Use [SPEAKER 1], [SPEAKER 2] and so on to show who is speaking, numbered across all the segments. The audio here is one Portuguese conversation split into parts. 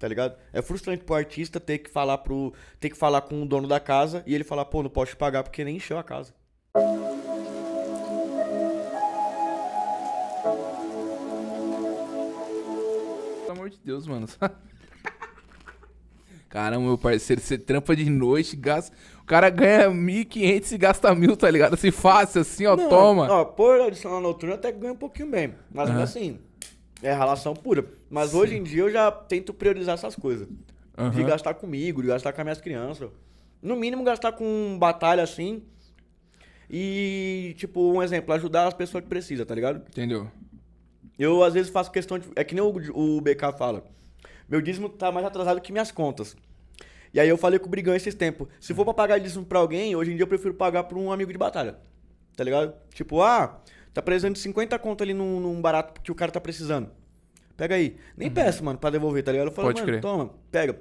[SPEAKER 1] tá ligado? É frustrante pro artista ter que falar com o dono da casa e ele falar, pô, não posso te pagar porque nem encheu a casa.
[SPEAKER 2] Pelo amor de Deus, mano. Caramba, meu parceiro, você trampa de noite, gasta. O cara ganha 1.500 e gasta 1.000, tá ligado? Assim, fácil, assim, ó,
[SPEAKER 1] Não,
[SPEAKER 2] toma.
[SPEAKER 1] ó, por adicional noturno até que ganha um pouquinho bem. Mas ainda assim, é relação pura. Mas hoje em dia eu já tento priorizar essas coisas. De
[SPEAKER 2] Aham.
[SPEAKER 1] gastar comigo, de gastar com as minhas crianças. No mínimo gastar com batalha assim. E, tipo, um exemplo, ajudar as pessoas que precisam, tá ligado?
[SPEAKER 2] Entendeu?
[SPEAKER 1] Eu às vezes faço questão de. É que nem o BK fala. Meu dízimo tá mais atrasado que minhas contas. E aí eu falei com o Brigão esses tempos. Se for pra pagar dízimo pra alguém, hoje em dia eu prefiro pagar pra um amigo de batalha. Tá ligado? Tipo, tá precisando de 50 conto ali num barato que o cara tá precisando. Pega aí. Nem peço, mano, pra devolver, tá ligado? Eu falo,
[SPEAKER 2] Pode
[SPEAKER 1] mano,
[SPEAKER 2] crer.
[SPEAKER 1] toma, pega.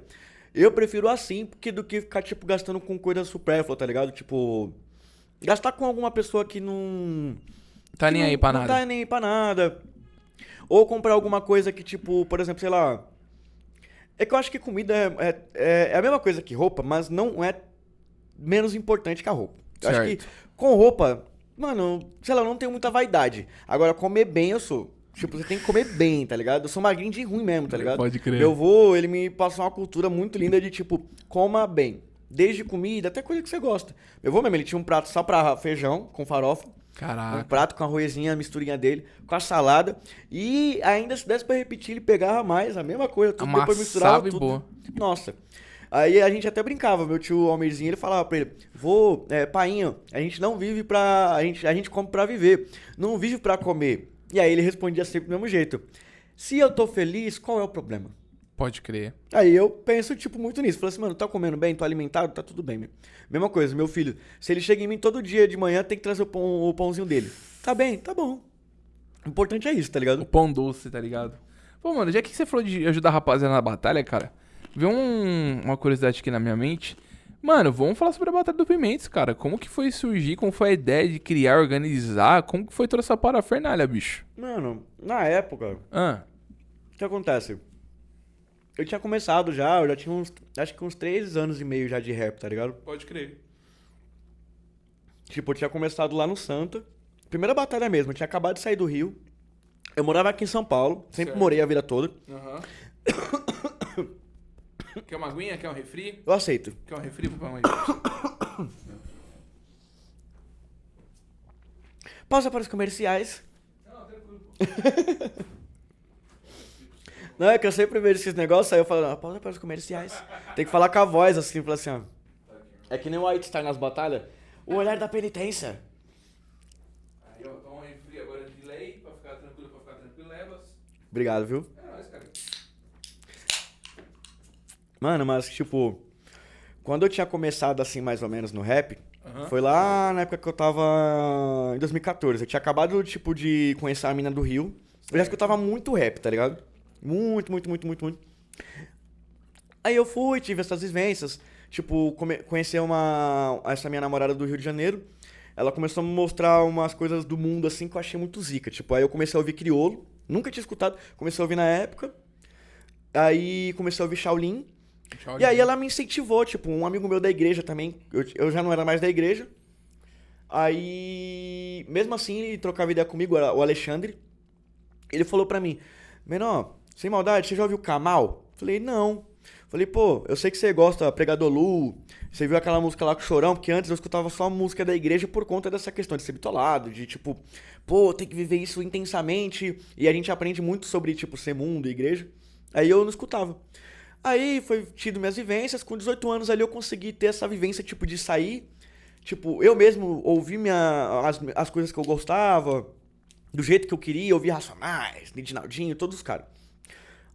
[SPEAKER 1] Eu prefiro assim do que ficar, tipo, gastando com coisa supérflua, tá ligado? Tipo, gastar com alguma pessoa que não.
[SPEAKER 2] Tá
[SPEAKER 1] Que
[SPEAKER 2] nem aí
[SPEAKER 1] não,
[SPEAKER 2] pra
[SPEAKER 1] não
[SPEAKER 2] nada.
[SPEAKER 1] tá nem aí pra nada. Ou comprar alguma coisa que, tipo, por exemplo, sei lá. É que eu acho que comida é a mesma coisa que roupa, mas não é menos importante que a roupa. Eu acho que
[SPEAKER 2] Certo.
[SPEAKER 1] com roupa, mano, sei lá, eu não tenho muita vaidade. Agora, comer bem eu sou. Tipo, você tem que comer bem, tá ligado? Eu sou magrinho de ruim mesmo, tá ligado?
[SPEAKER 2] Pode crer.
[SPEAKER 1] Meu avô, ele me passou uma cultura muito linda de, tipo, coma bem. Desde comida até coisa que você gosta. Meu avô mesmo, ele tinha um prato só pra feijão, com farofa. Um
[SPEAKER 2] Caraca.
[SPEAKER 1] prato com arrozinho, a misturinha dele, com a salada. E ainda, se desse pra repetir, ele pegava mais, a mesma coisa, tudo, depois misturava
[SPEAKER 2] Amassava e
[SPEAKER 1] tudo.
[SPEAKER 2] boa.
[SPEAKER 1] Nossa. Aí a gente até brincava, meu tio Almirzinho, ele falava pra ele, painho, a gente não vive pra... A gente come pra viver, não vive pra comer. E aí ele respondia sempre do mesmo jeito. Se eu tô feliz, qual é o problema?
[SPEAKER 2] Pode crer.
[SPEAKER 1] Aí eu penso, tipo, muito nisso. Falei assim, mano, tá comendo bem, tô alimentado, tá tudo bem, meu. Mesma coisa, meu filho, se ele chega em mim todo dia de manhã, tem que trazer o pãozinho dele. Tá bem, tá bom. O importante é isso, tá
[SPEAKER 2] O
[SPEAKER 1] ligado?
[SPEAKER 2] pão doce, tá ligado? Pô, mano, já que você falou de ajudar a rapaziada na batalha, cara, veio uma curiosidade aqui na minha mente. Mano, vamos falar sobre a Batalha do Pimentos, cara. Como que foi surgir, como foi a ideia de criar, organizar, como que foi toda essa parafernália, bicho?
[SPEAKER 1] Mano, na época,
[SPEAKER 2] Ah,
[SPEAKER 1] o que acontece? Eu tinha começado já, eu já tinha acho que uns 3 anos e meio já de rap, tá ligado?
[SPEAKER 2] pode crer.
[SPEAKER 1] Tipo, eu tinha começado lá no Santa. Primeira batalha mesmo, eu tinha acabado de sair do Rio. Eu morava aqui em São Paulo, sempre
[SPEAKER 2] Certo.
[SPEAKER 1] morei a vida toda.
[SPEAKER 2] Aham. Quer uma aguinha? Quer um refri?
[SPEAKER 1] Eu aceito.
[SPEAKER 2] Quer um refri pra mãe?
[SPEAKER 1] Pausa para os comerciais.
[SPEAKER 2] Não, tranquilo.
[SPEAKER 1] Não, é que eu sempre vejo esses negócios, aí eu falo, pausa para os comerciais. Tem que falar com a voz assim, falar assim, ó. É que nem o White Star nas batalhas. O olhar da penitência.
[SPEAKER 2] Aí, ó, toma um refri agora de lei, pra ficar tranquilo, leva.
[SPEAKER 1] Obrigado, viu?
[SPEAKER 2] É nóis, cara.
[SPEAKER 1] Mano, mas tipo, quando eu tinha começado assim, mais ou menos, no rap,
[SPEAKER 2] Aham.
[SPEAKER 1] foi lá na época que eu tava em 2014. Eu tinha acabado, tipo, de conhecer a mina do Rio. Eu já escutava muito rap, tá ligado? Muito, muito, muito, muito, muito. Aí eu fui, tive essas vivências. Tipo, conhecer essa minha namorada do Rio de Janeiro. Ela começou a me mostrar umas coisas do mundo assim que eu achei muito zica. Tipo, aí eu comecei a ouvir criolo. Nunca tinha escutado. Comecei a ouvir na época. Aí comecei a ouvir Shaolin.
[SPEAKER 2] Tchau,
[SPEAKER 1] E aí ela me incentivou, tipo, um amigo meu da igreja também. Eu já não era mais da igreja. Aí, mesmo assim, ele trocava ideia comigo, o Alexandre. Ele falou pra mim, menor, sem maldade, você já ouviu Kamal? Falei, não. Falei, pô, eu sei que você gosta Pregador Lu, você viu aquela música lá com o Chorão, porque antes eu escutava só música da igreja por conta dessa questão de ser bitolado, de tipo, pô, tem que viver isso intensamente, e a gente aprende muito sobre, tipo, ser mundo e igreja. Aí eu não escutava. Aí foi tido minhas vivências, com 18 anos ali eu consegui ter essa vivência, tipo, de sair, tipo, eu mesmo ouvi as coisas que eu gostava, do jeito que eu queria, ouvir Racionais, Nidinaldinho, todos os caras.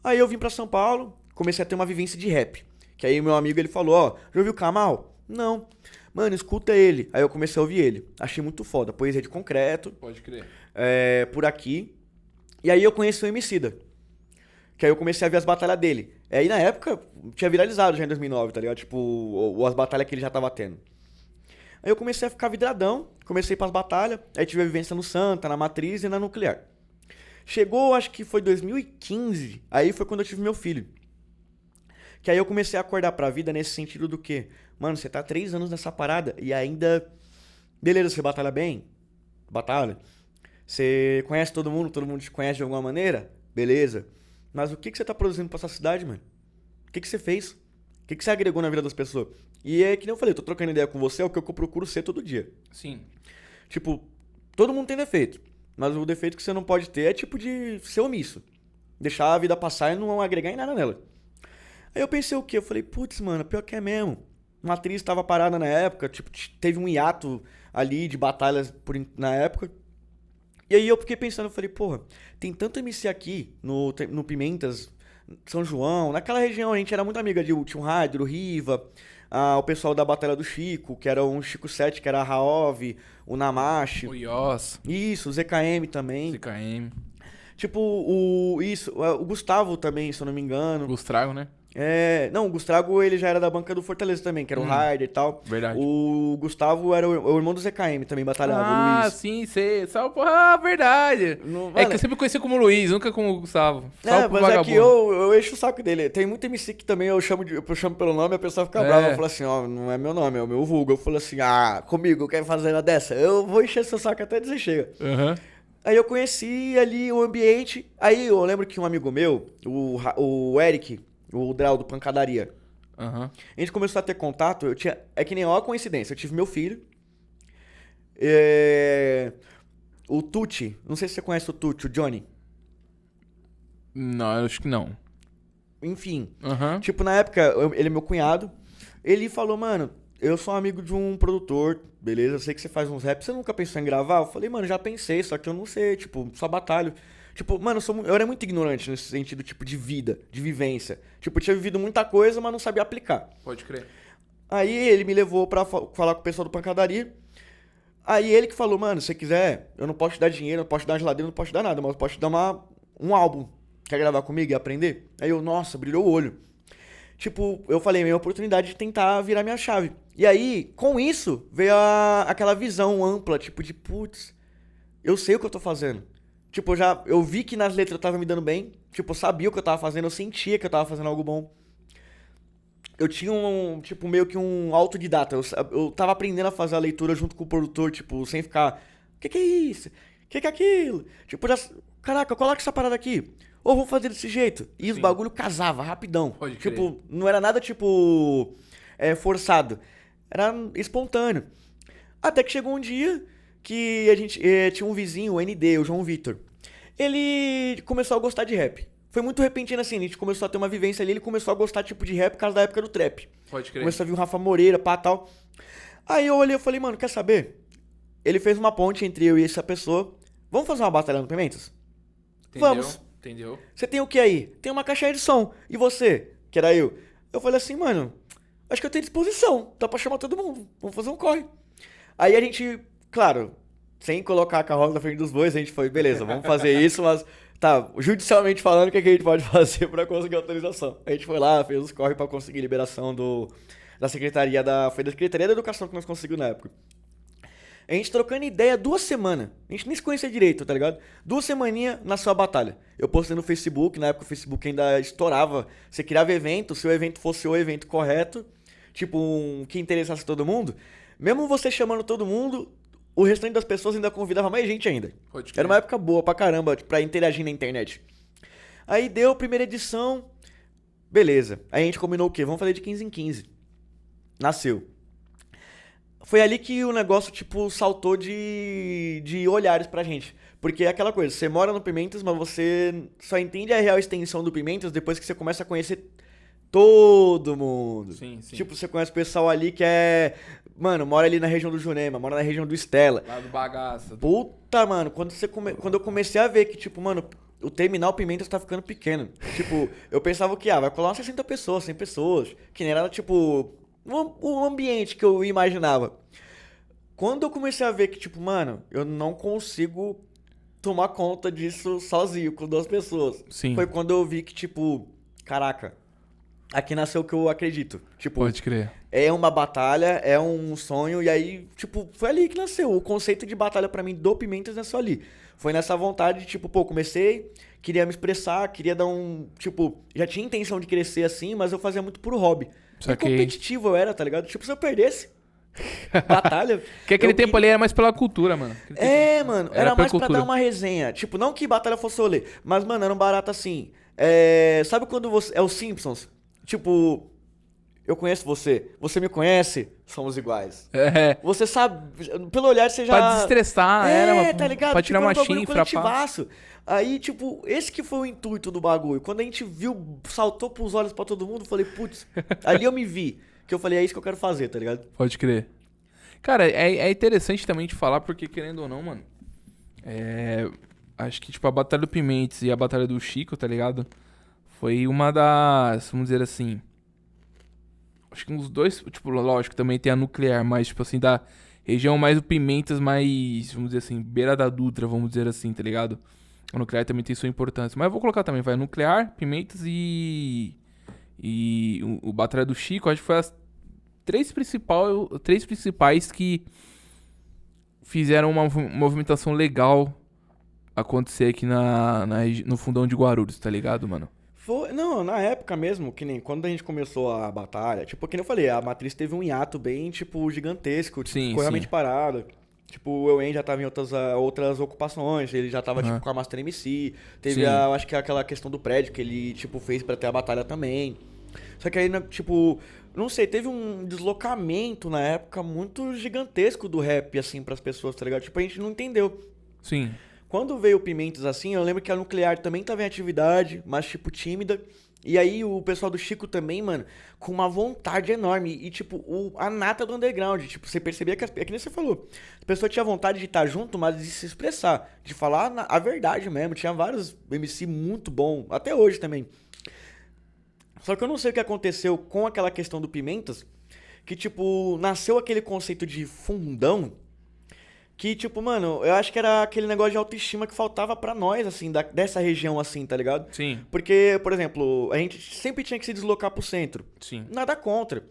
[SPEAKER 1] Aí eu vim pra São Paulo, comecei a ter uma vivência de rap. Que aí meu amigo ele falou, ó, já ouviu o Kamal? Não. Mano, escuta ele. Aí eu comecei a ouvir ele. Achei muito foda. Poesia de concreto,
[SPEAKER 2] Pode crer.
[SPEAKER 1] por aqui. E aí eu conheci o Emicida. Que aí eu comecei a ver as batalhas dele. Aí na época tinha viralizado já em 2009, tá ligado? Tipo, as batalhas que ele já tava tendo. Aí eu comecei a ficar vidradão, comecei pras batalhas, aí tive a vivência no Santa, na Matriz e na Nuclear. Chegou, acho que foi 2015, aí foi quando eu tive meu filho. Que aí eu comecei a acordar pra vida nesse sentido do quê? Mano, você tá 3 anos nessa parada e ainda... Beleza, você batalha bem? Batalha. Você conhece todo mundo te conhece de alguma maneira? Beleza. Mas o que você tá produzindo pra essa cidade, mano? O que você fez? O que você agregou na vida das pessoas? E é que nem eu falei, eu tô trocando ideia com você, é o que eu procuro ser todo dia.
[SPEAKER 2] Sim.
[SPEAKER 1] Tipo, todo mundo tem defeito. Mas o defeito que você não pode ter é tipo de ser omisso. Deixar a vida passar e não agregar em nada nela. Aí eu pensei o quê? Eu falei, putz, mano, pior que é mesmo. Uma atriz tava parada na época, tipo, teve um hiato ali de batalhas na época. E aí eu fiquei pensando, eu falei, porra, tem tanto MC aqui no Pimentas, São João, naquela região a gente era muito amiga de Tio Raider, o Riva, o pessoal da Batalha do Chico, que era um Chico 7, que era a Raov, o Namashi.
[SPEAKER 2] O Yos.
[SPEAKER 1] Isso, o ZKM também.
[SPEAKER 2] CKM.
[SPEAKER 1] Tipo, o Gustavo também, se eu não me engano.
[SPEAKER 2] Gustrago, né?
[SPEAKER 1] Não, o Gustavo ele já era da banca do Fortaleza também, que era o Raider e tal.
[SPEAKER 2] Verdade.
[SPEAKER 1] O Gustavo era o irmão do ZKM também, batalhava, o Luiz.
[SPEAKER 2] Sim, sei. Salve, porra, verdade.
[SPEAKER 1] Não,
[SPEAKER 2] É
[SPEAKER 1] mano,
[SPEAKER 2] que eu sempre conheci como Luiz, nunca como Gustavo. Salve pro
[SPEAKER 1] mas é
[SPEAKER 2] vagabundo.
[SPEAKER 1] que eu encho o saco dele. Tem muito MC que também eu chamo pelo nome e a pessoa fica brava. Eu falo assim, ó, não é meu nome, é o meu vulgo. Eu falo assim, comigo, quer fazer uma dessa? Eu vou encher seu saco até dizer chega.
[SPEAKER 2] Aham.
[SPEAKER 1] Aí eu conheci ali o ambiente. Aí eu lembro que um amigo meu, o Eric, o Drau do Pancadaria,
[SPEAKER 2] Aham.
[SPEAKER 1] a gente começou a ter contato. É que nem ó, coincidência. Eu tive meu filho. O Tucci, não sei se você conhece o Tucci, o Johnny.
[SPEAKER 2] Não, eu acho que não.
[SPEAKER 1] Enfim,
[SPEAKER 2] Aham.
[SPEAKER 1] tipo, na época, ele é meu cunhado. Ele falou, mano, eu sou amigo de um produtor, beleza? Eu sei que você faz uns raps, você nunca pensou em gravar? Eu falei, mano, já pensei, só que eu não sei, tipo, só batalho. Tipo, mano, eu era muito ignorante nesse sentido, tipo, de vida, de vivência. Tipo, eu tinha vivido muita coisa, mas não sabia aplicar.
[SPEAKER 2] Pode crer.
[SPEAKER 1] Aí ele me levou pra falar com o pessoal do Pancadaria. Aí ele que falou, mano, se você quiser, eu não posso te dar dinheiro, não posso te dar uma geladeira, não posso te dar nada, mas eu posso te dar um álbum. Quer gravar comigo e aprender? Aí eu, nossa, brilhou o olho. Tipo, eu falei, minha oportunidade de tentar virar minha chave. E aí, com isso, veio aquela visão ampla, tipo, de putz, eu sei o que eu tô fazendo. Tipo, eu vi que nas letras eu tava me dando bem. Tipo, eu sabia o que eu tava fazendo, eu sentia que eu tava fazendo algo bom. Eu tinha tipo, meio que um autodidata. Eu tava aprendendo a fazer a leitura junto com o produtor, tipo, sem ficar, o que é isso? O que é aquilo? Tipo, caraca, coloca essa parada aqui. Ou vou fazer desse jeito. E os bagulho casava rapidão.
[SPEAKER 2] Pode crer.
[SPEAKER 1] Tipo, não era nada, tipo, forçado. Era espontâneo. Até que chegou um dia que a gente tinha um vizinho, o ND, o João Vitor. Ele começou a gostar de rap. Foi muito repentino assim, a gente começou a ter uma vivência ali, ele começou a gostar tipo de rap por causa da época do trap.
[SPEAKER 2] Pode crer.
[SPEAKER 1] Começou a vir o Rafa Moreira, pá, tal. Aí eu olhei e falei, mano, quer saber? Ele fez uma ponte entre eu e essa pessoa. Vamos fazer uma batalha no Pimentas?
[SPEAKER 2] Entendeu?
[SPEAKER 1] Vamos.
[SPEAKER 2] Entendeu?
[SPEAKER 1] Você tem o que aí? Tem uma caixinha de som. E você? Que era eu. Eu falei assim, mano, acho que eu tenho disposição. Dá pra chamar todo mundo. Vamos fazer um corre. Aí a gente, claro, sem colocar a carroça na frente dos bois, a gente foi, beleza, vamos fazer isso, mas tá, judicialmente falando, o que a gente pode fazer pra conseguir autorização? A gente foi lá, fez os corre pra conseguir liberação da Secretaria foi da Secretaria da Educação que nós conseguimos na época. A gente trocando ideia 2 semanas. A gente nem se conhecia direito, tá ligado? 2 semaninhas na sua batalha. Eu postei no Facebook, na época o Facebook ainda estourava. Você criava evento, se o evento fosse o evento correto, tipo que interessasse todo mundo. Mesmo você chamando todo mundo, o restante das pessoas ainda convidava mais gente ainda.
[SPEAKER 2] Pode crer.
[SPEAKER 1] Era uma época boa pra caramba, pra interagir na internet. Aí deu a primeira edição, beleza. Aí a gente combinou o quê? Vamos fazer de 15 em 15. Nasceu. Foi ali que o negócio, tipo, saltou de olhares pra gente. Porque é aquela coisa, você mora no Pimentas, mas você só entende a real extensão do Pimentas depois que você começa a conhecer todo mundo.
[SPEAKER 2] Sim, sim.
[SPEAKER 1] Tipo, você conhece o pessoal ali que mano, mora ali na região do Jurema, mora na região do Estela.
[SPEAKER 2] Lá do bagaço.
[SPEAKER 1] Puta, mano, quando eu comecei a ver que, tipo, mano, o terminal Pimentas tá ficando pequeno. Tipo, eu pensava que, vai colar umas 60 pessoas, 100 pessoas. Que nem era, tipo, o ambiente que eu imaginava. Quando eu comecei a ver que, tipo, mano, eu não consigo tomar conta disso sozinho, com 2 pessoas.
[SPEAKER 2] Sim.
[SPEAKER 1] Foi quando eu vi que, tipo, caraca, aqui nasceu o que eu acredito. Tipo,
[SPEAKER 2] Pode crer.
[SPEAKER 1] é uma batalha, é um sonho, e aí, tipo, foi ali que nasceu. O conceito de batalha pra mim do Pimentas nasceu ali. Foi nessa vontade de, tipo, pô, comecei, queria me expressar, queria dar um, tipo, já tinha intenção de crescer assim, mas eu fazia muito por hobby. E
[SPEAKER 2] Saquei.
[SPEAKER 1] competitivo eu era, tá ligado? Tipo, se eu perdesse batalha,
[SPEAKER 2] Que aquele
[SPEAKER 1] eu
[SPEAKER 2] tempo ali era mais pela cultura, mano. Aquele tempo
[SPEAKER 1] mano,
[SPEAKER 2] era
[SPEAKER 1] era
[SPEAKER 2] pela
[SPEAKER 1] mais pra
[SPEAKER 2] cultura.
[SPEAKER 1] dar uma resenha. Tipo, não que batalha fosse rolê, mas, mano, era um barato assim. Sabe quando você. É os Simpsons? Tipo, eu conheço você, você me conhece, somos iguais.
[SPEAKER 2] É,
[SPEAKER 1] Você sabe, pelo olhar você já.
[SPEAKER 2] pra desestressar,
[SPEAKER 1] Tá ligado?
[SPEAKER 2] pra
[SPEAKER 1] Tipo,
[SPEAKER 2] tirar
[SPEAKER 1] era um
[SPEAKER 2] uma
[SPEAKER 1] bagulho
[SPEAKER 2] chifra, pá.
[SPEAKER 1] coletivaço. Aí, tipo, esse que foi o intuito do bagulho. Quando a gente viu, saltou pros olhos pra todo mundo, eu falei, putz, ali eu me vi. Que eu falei, é isso que eu quero fazer, tá ligado?
[SPEAKER 2] Pode crer. Cara, é interessante também de falar, porque querendo ou não, mano, acho que, tipo, a Batalha do Pimentes e a Batalha do Chico, tá ligado? Foi uma das, vamos dizer assim, acho que uns dois, tipo, lógico, também tem a nuclear, mas, tipo assim, da região mais do Pimentas, mais, vamos dizer assim, beira da Dutra, vamos dizer assim, tá ligado? A nuclear também tem sua importância. Mas eu vou colocar também, vai, nuclear, Pimentas e o Batalha do Chico, acho que foi as três principais que fizeram uma movimentação legal acontecer aqui no fundão de Guarulhos, tá ligado, mano?
[SPEAKER 1] Foi, não, na época mesmo, que nem quando a gente começou a batalha, tipo, que nem eu falei, a Matriz teve um hiato bem, tipo, gigantesco, tipo,
[SPEAKER 2] Sim,
[SPEAKER 1] ficou
[SPEAKER 2] sim.
[SPEAKER 1] realmente parado. Tipo, o Ewen já tava em outras ocupações, ele já tava, tipo,
[SPEAKER 2] Aham.
[SPEAKER 1] com a Master MC. Teve,
[SPEAKER 2] Sim.
[SPEAKER 1] eu acho que aquela questão do prédio que ele, tipo, fez pra ter a batalha também. Só que aí, né, tipo, não sei, teve um deslocamento na época muito gigantesco do rap, assim, pras pessoas, tá ligado? Tipo, a gente não entendeu.
[SPEAKER 2] Sim.
[SPEAKER 1] Quando veio o Pimentas assim, eu lembro que a Nuclear também tava em atividade, mas tipo tímida. E aí o pessoal do Chico também, mano, com uma vontade enorme. E tipo, a nata do underground. Tipo, você percebia que, é que nem você falou. A pessoa tinha vontade de estar junto, mas de se expressar. De falar a verdade mesmo. Tinha vários MC muito bom, até hoje também. Só que eu não sei o que aconteceu com aquela questão do Pimentas. Que tipo, nasceu aquele conceito de fundão. Que, tipo, mano, eu acho que era aquele negócio de autoestima que faltava pra nós, assim, dessa região, assim, tá ligado?
[SPEAKER 2] Sim.
[SPEAKER 1] Porque, por exemplo, a gente sempre tinha que se deslocar pro centro.
[SPEAKER 2] Sim.
[SPEAKER 1] Nada contra.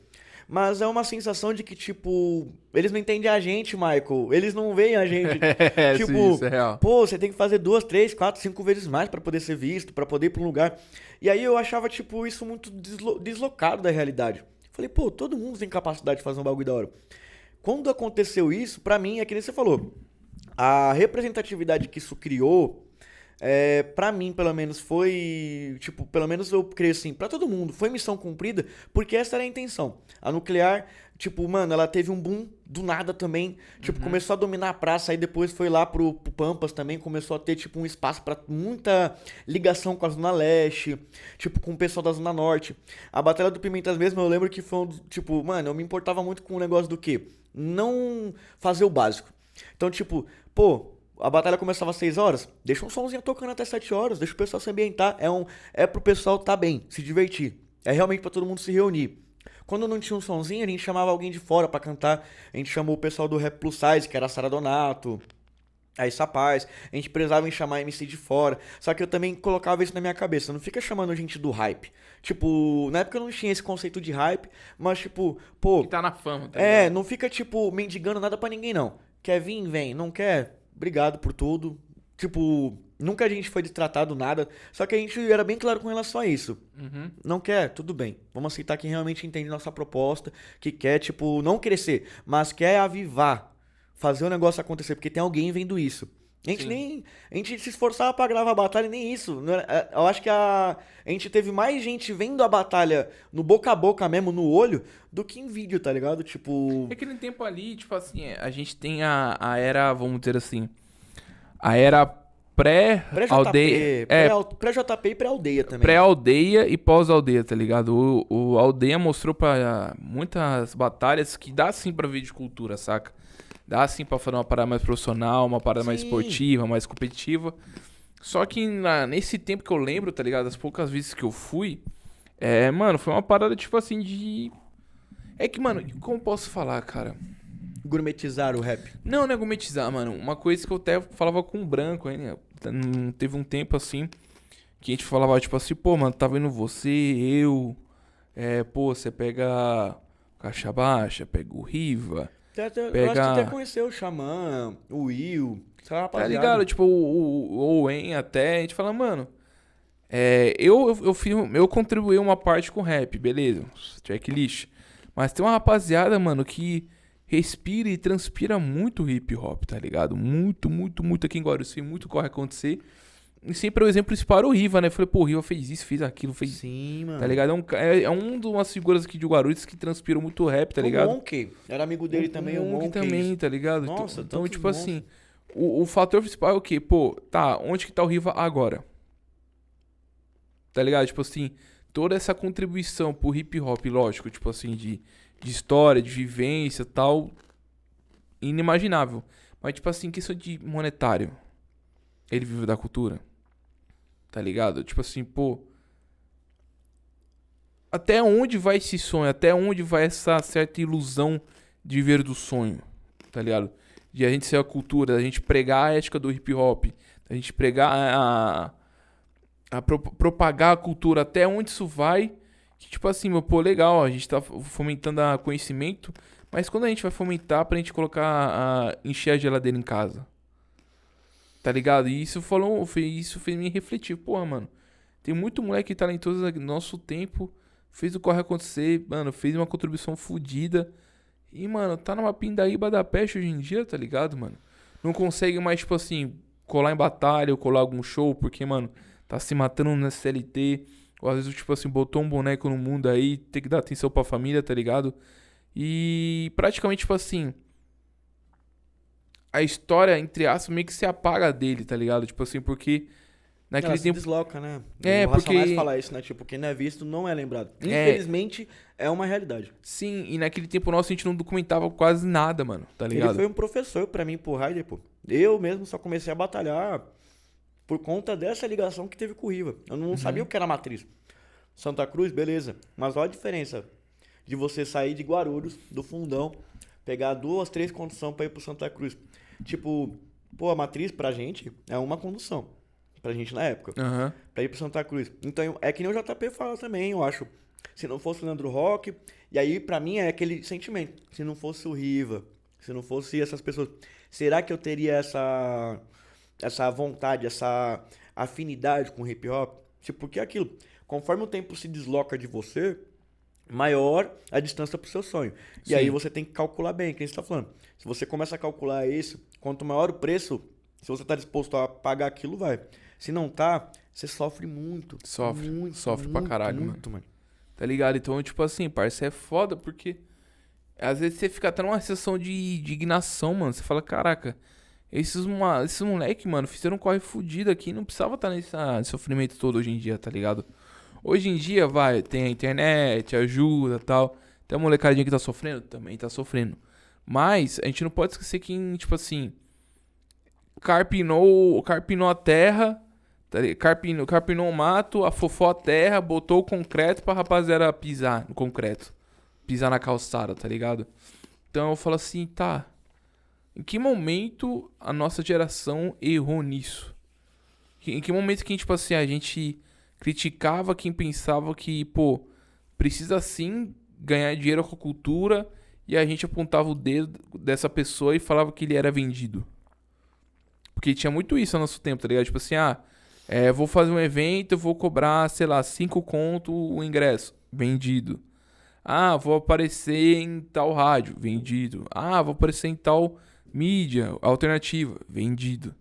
[SPEAKER 1] Mas é uma sensação de que, tipo, eles não entendem a gente, Michael. Eles não veem a gente.
[SPEAKER 2] É, sim,
[SPEAKER 1] Tipo,
[SPEAKER 2] isso é real.
[SPEAKER 1] pô, você tem que fazer 2, 3, 4, 5 vezes mais pra poder ser visto, pra poder ir pra um lugar. E aí eu achava, tipo, isso muito deslocado da realidade. Falei, pô, todo mundo tem capacidade de fazer um bagulho da hora. Quando aconteceu isso, pra mim, é que nem você falou, a representatividade que isso criou, pra mim, pelo menos, foi, tipo, pelo menos eu creio assim, pra todo mundo, foi missão cumprida, porque essa era a intenção. A Nuclear, tipo, mano, ela teve um boom do nada também, tipo, começou a dominar a praça, aí depois foi lá pro Pampas também, começou a ter, tipo, um espaço pra muita ligação com a Zona Leste, tipo, com o pessoal da Zona Norte. A Batalha do Pimentas mesmo, eu lembro que foi tipo, mano, eu me importava muito com o negócio do quê? Não fazer o básico. Então, tipo, pô, a batalha começava às 6 horas, deixa um somzinho tocando até 7 horas, deixa o pessoal se ambientar. É pro pessoal tá bem, se divertir. É realmente pra todo mundo se reunir. Quando não tinha um sonzinho, a gente chamava alguém de fora pra cantar. A gente chamou o pessoal do Rap Plus Size, que era a Sara Donato, aí Sapaz. A gente precisava em chamar MC de fora. Só que eu também colocava isso na minha cabeça. Não fica chamando gente do hype. Tipo, na época eu não tinha esse conceito de hype, mas tipo,
[SPEAKER 2] Que
[SPEAKER 1] pô,
[SPEAKER 2] tá na fama, tá ligado?
[SPEAKER 1] não fica, tipo, mendigando nada pra ninguém, não. Quer vir, vem. Não quer? Obrigado por tudo. Tipo, nunca a gente foi destratado, nada. Só que a gente era bem claro com relação a isso.
[SPEAKER 2] Uhum.
[SPEAKER 1] Não quer? Tudo bem. Vamos aceitar quem realmente entende nossa proposta, que quer, tipo, não crescer, mas quer avivar, fazer o negócio acontecer, porque tem alguém vendo isso. A gente
[SPEAKER 2] Sim.
[SPEAKER 1] nem. A gente se esforçava pra gravar a batalha, e nem isso. Eu acho que a gente teve mais gente vendo a batalha no boca a boca mesmo, no olho, do que em vídeo, tá ligado? Tipo.
[SPEAKER 2] É que no tempo ali, tipo assim, a gente tem a era, vamos dizer assim, a era pré-aldeia.
[SPEAKER 1] Pré-JP, pré-JP e pré-aldeia também.
[SPEAKER 2] Pré-aldeia e pós-aldeia, tá ligado? O aldeia mostrou pra muitas batalhas que dá sim pra ver de cultura, saca? Dá sim pra fazer uma parada mais profissional, uma parada mais
[SPEAKER 1] Sim.
[SPEAKER 2] esportiva, mais competitiva. Só que nesse tempo que eu lembro, tá ligado? As poucas vezes que eu fui, mano, foi uma parada tipo assim de. É que, mano, como posso falar, cara?
[SPEAKER 1] Gourmetizar o rap.
[SPEAKER 2] Não é gourmetizar, mano. Uma coisa que eu até falava com o Branco, aí, né? Teve um tempo assim que a gente falava, tipo assim, pô, mano, tá vendo você, eu. Pô, você pega Caixa Baixa, pega o Riva,
[SPEAKER 1] Eu acho que até
[SPEAKER 2] pega.
[SPEAKER 1] conheceu o Xamã, o Will, essa
[SPEAKER 2] Tá
[SPEAKER 1] rapaziada.
[SPEAKER 2] ligado? Tipo, o Owen até. A gente fala, mano, Eu contribuí uma parte com rap, beleza. Checklist. Mas tem uma rapaziada, mano, que respira e transpira muito hip hop, tá ligado? Muito, muito, muito aqui em Guarulhos. Muito corre acontecer. E sempre o exemplo principal era o Riva, né? Eu falei, pô, o Riva fez isso, fez aquilo, fez.
[SPEAKER 1] Sim, mano.
[SPEAKER 2] Tá ligado? É um de umas figuras aqui de Guarulhos que transpiram muito rap, tá ligado?
[SPEAKER 1] O Monk. Era amigo dele também, o
[SPEAKER 2] Monk
[SPEAKER 1] Monk.
[SPEAKER 2] também, tá ligado?
[SPEAKER 1] Nossa,
[SPEAKER 2] então
[SPEAKER 1] tantos
[SPEAKER 2] tipo
[SPEAKER 1] monstros.
[SPEAKER 2] assim, o fator principal é o quê? Pô, tá, onde que tá o Riva agora? Tá ligado? Tipo assim, toda essa contribuição pro hip hop, lógico, tipo assim, de história, de vivência e tal, inimaginável. Mas, tipo assim, questão de monetário. Ele vive da cultura. Tá ligado? Tipo assim, pô. Até onde vai esse sonho? Até onde vai essa certa ilusão de viver do sonho? Tá ligado? De a gente ser a cultura, da gente pregar a ética do hip hop, da gente pregar propagar a cultura, até onde isso vai. Que tipo assim, meu, pô, legal, a gente tá fomentando a conhecimento, mas quando a gente vai fomentar pra gente colocar, encher a geladeira em casa? Tá ligado? E isso fez me refletir. Porra, mano, tem muito moleque talentoso no nosso tempo, fez o corre acontecer, mano, fez uma contribuição fodida. E, mano, tá numa pindaíba da peste hoje em dia, tá ligado, mano? Não consegue mais, tipo assim, colar em batalha ou colar algum show, porque, mano, tá se matando na CLT. Ou às vezes, tipo assim, botou um boneco no mundo aí, tem que dar atenção pra família, tá ligado? E praticamente, tipo assim, a história, entre aspas, meio que se apaga dele, tá ligado? Tipo assim, porque naquele
[SPEAKER 1] Ela se
[SPEAKER 2] tempo.
[SPEAKER 1] desloca, né?
[SPEAKER 2] É,
[SPEAKER 1] O Racionais
[SPEAKER 2] porque.
[SPEAKER 1] fala isso, né? Tipo, quem não é visto não é lembrado.
[SPEAKER 2] É,
[SPEAKER 1] Infelizmente, é uma realidade.
[SPEAKER 2] sim, e naquele tempo nosso a gente não documentava quase nada, mano, tá
[SPEAKER 1] Ele
[SPEAKER 2] ligado?
[SPEAKER 1] foi um professor pra mim, pro Raider, pô. Eu mesmo só comecei a batalhar por conta dessa ligação que teve com o Riva. Eu não sabia o que era matriz. Santa Cruz, beleza. Mas olha a diferença de você sair de Guarulhos, do fundão, pegar 2, 3 condução pra ir pro Santa Cruz. Tipo, pô, a matriz pra gente é uma condução. Pra gente na época.
[SPEAKER 2] Aham.
[SPEAKER 1] Pra ir pro Santa Cruz. Então, é que nem o JP fala também, eu acho. Se não fosse o Leandro Roque, e aí pra mim é aquele sentimento. Se não fosse o Riva, se não fosse essas pessoas, será que eu teria essa vontade, essa afinidade com o hip hop? Tipo, porque é aquilo, conforme o tempo se desloca de você, maior a distância pro seu sonho. E aí
[SPEAKER 2] Sim.
[SPEAKER 1] você tem que calcular bem, quem está falando. Se você começa a calcular isso, quanto maior o preço, se você está disposto a pagar aquilo, vai. Se não tá, você sofre muito.
[SPEAKER 2] Sofre.
[SPEAKER 1] Muito,
[SPEAKER 2] Sofre pra
[SPEAKER 1] muito,
[SPEAKER 2] caralho,
[SPEAKER 1] muito, mano.
[SPEAKER 2] Tá ligado? Então, tipo assim, parça, é foda porque às vezes você fica até numa sensação de indignação, mano. Você fala, caraca, esses moleque, mano, fizeram um corre fudido aqui. Não precisava estar nesse sofrimento todo hoje em dia, tá ligado? Hoje em dia, vai, tem a internet, ajuda tal. Tem a molecadinha que tá sofrendo? Também tá sofrendo. Mas a gente não pode esquecer que, tipo assim, carpinou a terra, tá ligado? Carpinou o mato, afofou a terra, botou o concreto pra rapaziada pisar no concreto. Pisar na calçada, tá ligado? Então eu falo assim, tá. Em que momento a nossa geração errou nisso? Em que momento que, tipo assim, a gente criticava quem pensava que, pô, precisa sim ganhar dinheiro com a cultura e a gente apontava o dedo dessa pessoa e falava que ele era vendido? Porque tinha muito isso no nosso tempo, tá ligado? Tipo assim, vou fazer um evento, eu vou cobrar, sei lá, 5 conto o ingresso. Vendido. Ah, vou aparecer em tal rádio. Vendido. Ah, vou aparecer em tal mídia alternativa. Vendido.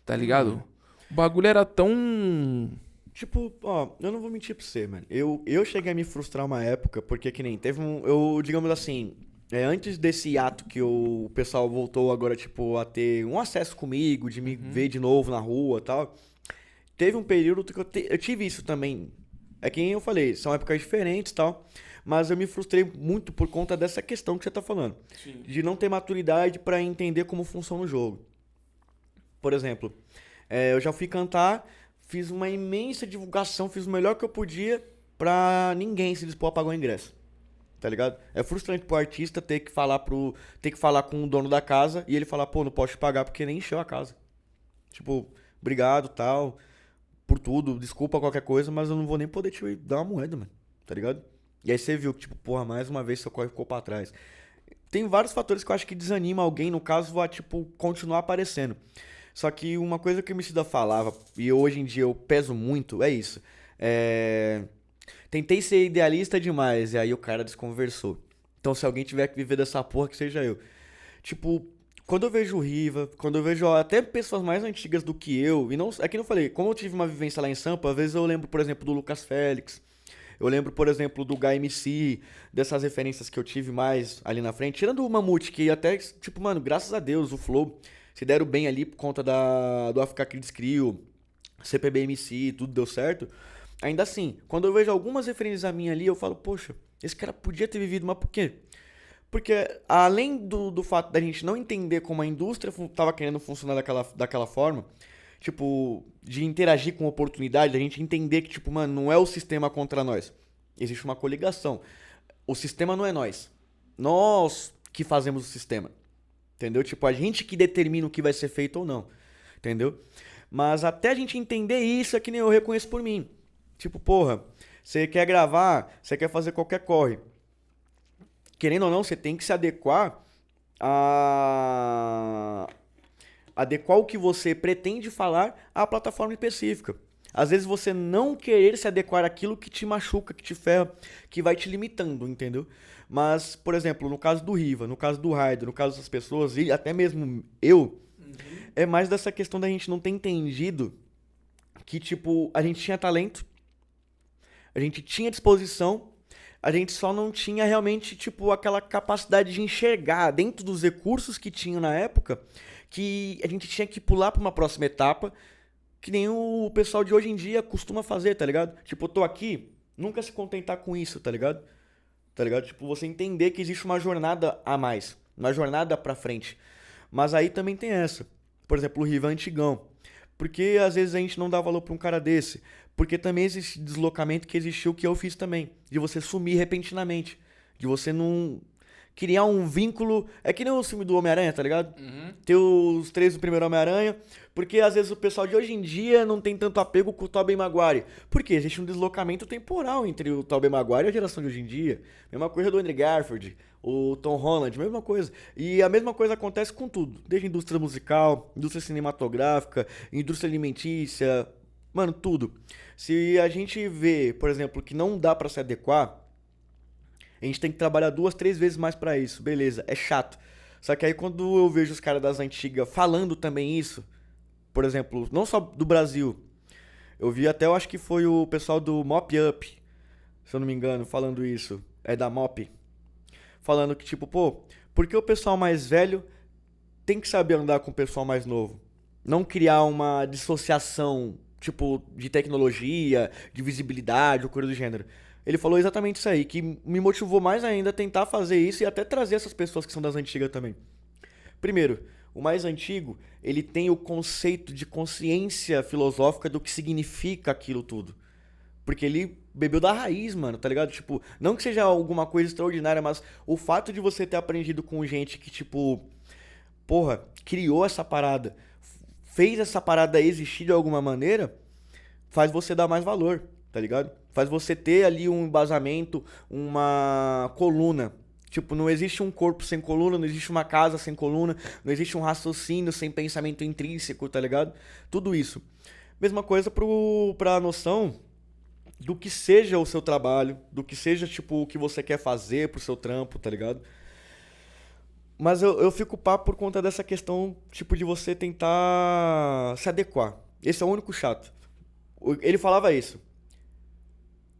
[SPEAKER 2] Tá ligado? O bagulho era tão.
[SPEAKER 1] Tipo, ó, eu não vou mentir pra você, mano. Eu cheguei a me frustrar uma época, porque que nem teve um. Eu, digamos assim, antes desse ato que o pessoal voltou agora, tipo, a ter um acesso comigo, de me ver de novo na rua e tal. Teve um período que eu tive isso também. É que nem eu falei, são épocas diferentes e tal. Mas eu me frustrei muito por conta dessa questão que você tá falando.
[SPEAKER 2] Sim.
[SPEAKER 1] De não ter maturidade pra entender como funciona o jogo. Por exemplo, eu já fui cantar, fiz uma imensa divulgação, fiz o melhor que eu podia pra ninguém se dispor a pagar o ingresso. Tá ligado? É frustrante pro artista ter que falar com o dono da casa e ele falar, pô, não posso te pagar porque nem encheu a casa. Tipo, obrigado, tal, por tudo, desculpa qualquer coisa, mas eu não vou nem poder te dar uma moeda, mano. Tá ligado? E aí você viu que, tipo, porra, mais uma vez seu corre ficou pra trás. Tem vários fatores que eu acho que desanima alguém, no caso, a, tipo, continuar aparecendo. Só que uma coisa que o Emicida falava, e hoje em dia eu peso muito, é isso. É... Tentei ser idealista demais, e aí o cara desconversou. Então se alguém tiver que viver dessa porra, que seja eu. Tipo, quando eu vejo o Riva, quando eu vejo até pessoas mais antigas do que eu, e não, é que eu falei, como eu tive uma vivência lá em Sampa, às vezes eu lembro, por exemplo, do Lucas Félix, eu lembro, por exemplo, do HMC, dessas referências que eu tive mais ali na frente, tirando o Mamute, que até, tipo, mano, graças a Deus, o Flow se deram bem ali por conta do Africa Kids Crew, CPBMC, tudo deu certo. Ainda assim, quando eu vejo algumas referências a mim ali, eu falo, poxa, esse cara podia ter vivido, mas por quê? Porque além do fato da gente não entender como a indústria estava querendo funcionar daquela forma, tipo, de interagir com oportunidade, da gente entender que, tipo, mano, não é o sistema contra nós. Existe uma coligação. O sistema não é nós. Nós que fazemos o sistema. Entendeu? Tipo, a gente que determina o que vai ser feito ou não. Entendeu? Mas até a gente entender isso é que nem eu reconheço por mim. Tipo, porra, você quer gravar, você quer fazer qualquer corre. Querendo ou não, você tem que se adequar a adequar o que você pretende falar à plataforma específica. Às vezes você não querer se adequar àquilo que te machuca, que te ferra, que vai te limitando, entendeu? Mas, por exemplo, no caso do Riva, no caso do Raider, no caso das pessoas, e até mesmo eu, é mais dessa questão da gente não ter entendido que, tipo, a gente tinha talento, a gente tinha disposição, a gente só não tinha realmente, tipo, aquela capacidade de enxergar dentro dos recursos que tinha na época, que a gente tinha que pular para uma próxima etapa, que nem o pessoal de hoje em dia costuma fazer, tá ligado? Tipo, eu tô aqui, nunca se contentar com isso, tá ligado? Tá ligado? Tipo, você entender que existe uma jornada a mais, uma jornada pra frente. Mas aí também tem essa. Por exemplo, o Riva antigão. Porque às vezes a gente não dá valor pra um cara desse. Porque também existe deslocamento que existiu que eu fiz também. De você sumir repentinamente. De você não criar um vínculo. É que nem o filme do Homem-Aranha, tá ligado? Ter os três do primeiro Homem-Aranha. Porque às vezes o pessoal de hoje em dia não tem tanto apego com o Tobey Maguire. Porque existe um deslocamento temporal entre o Tobey Maguire e a geração de hoje em dia. Mesma coisa do Andrew Garfield, o Tom Holland, mesma coisa. E a mesma coisa acontece com tudo. Desde indústria musical, indústria cinematográfica, indústria alimentícia. Mano, tudo. Se a gente vê, por exemplo, que não dá pra se adequar, a gente tem que trabalhar 2, 3 vezes mais pra isso. Beleza, é chato. Só que aí quando eu vejo os caras das antigas falando também isso, por exemplo, não só do Brasil, eu vi até, eu acho que foi o pessoal do Mop Up, se eu não me engano, falando isso. É da Mop. Falando que, tipo, pô, por que o pessoal mais velho tem que saber andar com o pessoal mais novo? Não criar uma dissociação, tipo, de tecnologia, de visibilidade ou coisa do gênero. Ele falou exatamente isso aí, que me motivou mais ainda a tentar fazer isso e até trazer essas pessoas que são das antigas também. Primeiro, o mais antigo, ele tem o conceito de consciência filosófica do que significa aquilo tudo. Porque ele bebeu da raiz, mano, tá ligado? Tipo, não que seja alguma coisa extraordinária, mas o fato de você ter aprendido com gente que, tipo, porra, criou essa parada, fez essa parada existir de alguma maneira, faz você dar mais valor, tá ligado? Faz você ter ali um embasamento, uma coluna. Tipo, não existe um corpo sem coluna, não existe uma casa sem coluna, não existe um raciocínio sem pensamento intrínseco, tá ligado? Tudo isso. Mesma coisa pra noção do que seja o seu trabalho, do que seja, tipo, o que você quer fazer pro seu trampo, tá ligado? Mas eu fico pá por conta dessa questão, tipo, de você tentar se adequar. Esse é o único chato. Ele falava isso.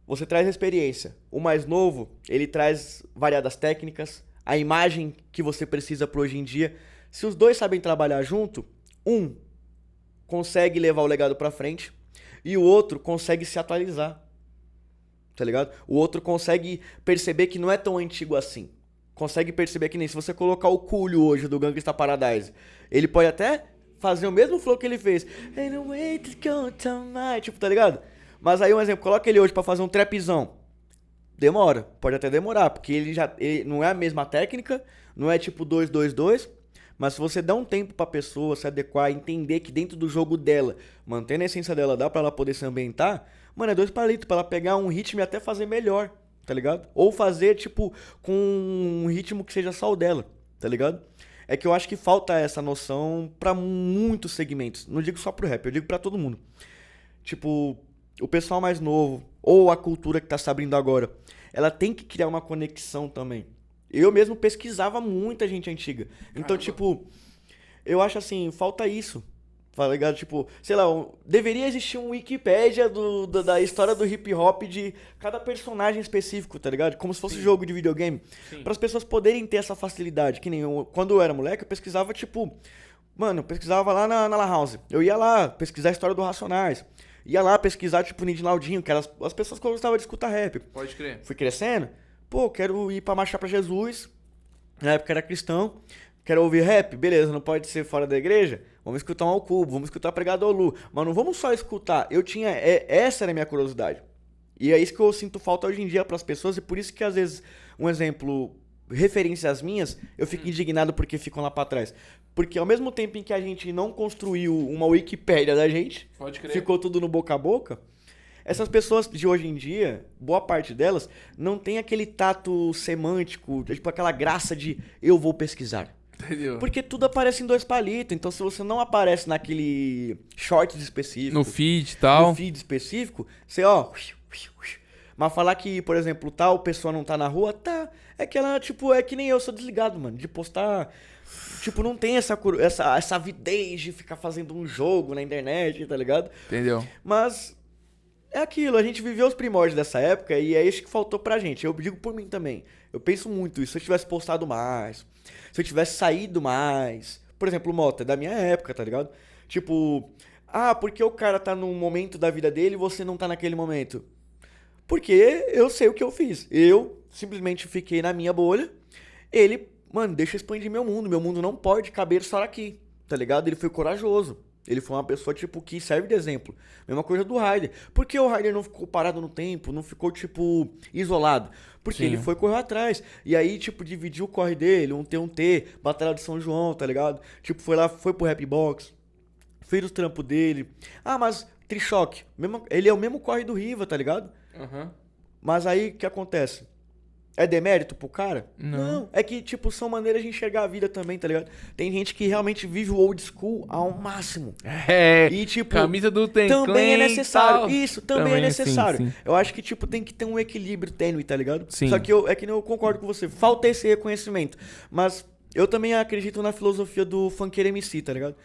[SPEAKER 1] Você traz experiência. O mais novo, ele traz variadas técnicas, a imagem que você precisa para hoje em dia. Se os dois sabem trabalhar junto, um consegue levar o legado para frente e o outro consegue se atualizar. Tá ligado? O outro consegue perceber que não é tão antigo assim. Consegue perceber que nem se você colocar o Coolio hoje do Gangsta Paradise, ele pode até fazer o mesmo flow que ele fez. Tipo, tá ligado? Mas aí um exemplo, coloca ele hoje pra fazer um trapzão. Demora, pode até demorar, porque ele não é a mesma técnica, não é tipo 2-2-2, mas se você dá um tempo pra pessoa se adequar, entender que dentro do jogo dela, mantendo a essência dela, dá pra ela poder se ambientar, mano, é 2 palitos pra ela pegar um ritmo e até fazer melhor, tá ligado? Ou fazer, tipo, com um ritmo que seja só o dela, tá ligado? É que eu acho que falta essa noção pra muitos segmentos. Não digo só pro rap, eu digo pra todo mundo. Tipo, o pessoal mais novo, ou a cultura que tá se abrindo agora, ela tem que criar uma conexão também. Eu mesmo pesquisava muita gente antiga. Então, tipo, eu acho assim, falta isso. Tá ligado? Tipo, sei lá, deveria existir um Wikipédia da história do hip hop de cada personagem específico, tá ligado? Como se fosse jogo de videogame. Para as pessoas poderem ter essa facilidade. Que nem eu, quando eu era moleque, eu pesquisava, tipo, mano, eu pesquisava lá na Lan House. Eu ia lá pesquisar a história do Racionais. Ia lá pesquisar, tipo, Nid Naldinho, que eram as pessoas que gostavam de escutar rap.
[SPEAKER 2] Pode crer.
[SPEAKER 1] Fui crescendo, pô, quero ir pra marchar pra Jesus. Na época era cristão. Quero ouvir rap? Beleza, não pode ser fora da igreja? Vamos escutar um Ao Cubo, vamos escutar Pregador Lu. Mas não vamos só escutar. Essa era a minha curiosidade. E é isso que eu sinto falta hoje em dia pras pessoas. E por isso que às vezes, um exemplo, referências minhas, eu fico indignado porque ficam lá pra trás. Porque ao mesmo tempo em que a gente não construiu uma Wikipédia da gente,
[SPEAKER 2] Pode crer.
[SPEAKER 1] ficou tudo no boca a boca. Essas pessoas de hoje em dia, boa parte delas, não tem aquele tato semântico, tipo aquela graça de eu vou pesquisar.
[SPEAKER 2] Entendeu?
[SPEAKER 1] Porque tudo aparece em 2 palitos. Então, se você não aparece naquele shorts específico,
[SPEAKER 2] No feed e tal.
[SPEAKER 1] no feed específico, você, ó. Mas falar que, por exemplo, tal pessoa não tá na rua, tá. É que ela, tipo, é que nem eu sou desligado, mano. De postar. Tipo, não tem essa avidez de ficar fazendo um jogo na internet, tá ligado?
[SPEAKER 2] Entendeu?
[SPEAKER 1] Mas é aquilo, a gente viveu os primórdios dessa época e é isso que faltou pra gente. Eu digo por mim também. Eu penso muito isso. Se eu tivesse postado mais, se eu tivesse saído mais. Por exemplo, o Mota, é da minha época, tá ligado? Tipo, porque o cara tá num momento da vida dele e você não tá naquele momento? Porque eu sei o que eu fiz. Eu simplesmente fiquei na minha bolha. Ele, mano, deixa eu expandir meu mundo. Meu mundo não pode caber só aqui, tá ligado? Ele foi corajoso. Ele foi uma pessoa, tipo, que serve de exemplo. Mesma coisa do Raider. Por que o Raider não ficou parado no tempo? Não ficou, tipo, isolado? Porque
[SPEAKER 2] Sim.
[SPEAKER 1] ele foi correr atrás. E aí, tipo, dividiu o corre dele, um T, Batalha de São João, tá ligado? Tipo, foi lá, foi pro Rap Box. Fez o trampo dele. Mas Trichoque. Ele é o mesmo corre do Riva, tá ligado?
[SPEAKER 2] Aham.
[SPEAKER 1] Mas aí, o que acontece? É demérito pro cara?
[SPEAKER 2] Não.
[SPEAKER 1] É que, tipo, são maneiras de enxergar a vida também, tá ligado? Tem gente que realmente vive o old school ao máximo.
[SPEAKER 2] É.
[SPEAKER 1] E, tipo,
[SPEAKER 2] Camisa do Tem
[SPEAKER 1] também é
[SPEAKER 2] Clan e
[SPEAKER 1] necessário.
[SPEAKER 2] tal.
[SPEAKER 1] Isso, também é
[SPEAKER 2] Também,
[SPEAKER 1] necessário.
[SPEAKER 2] sim, sim.
[SPEAKER 1] Eu acho que, tipo, tem que ter um equilíbrio tênue, tá ligado?
[SPEAKER 2] Sim.
[SPEAKER 1] Só que é que nem eu concordo com você. Falta esse reconhecimento. Mas eu também acredito na filosofia do funkeiro MC, tá ligado?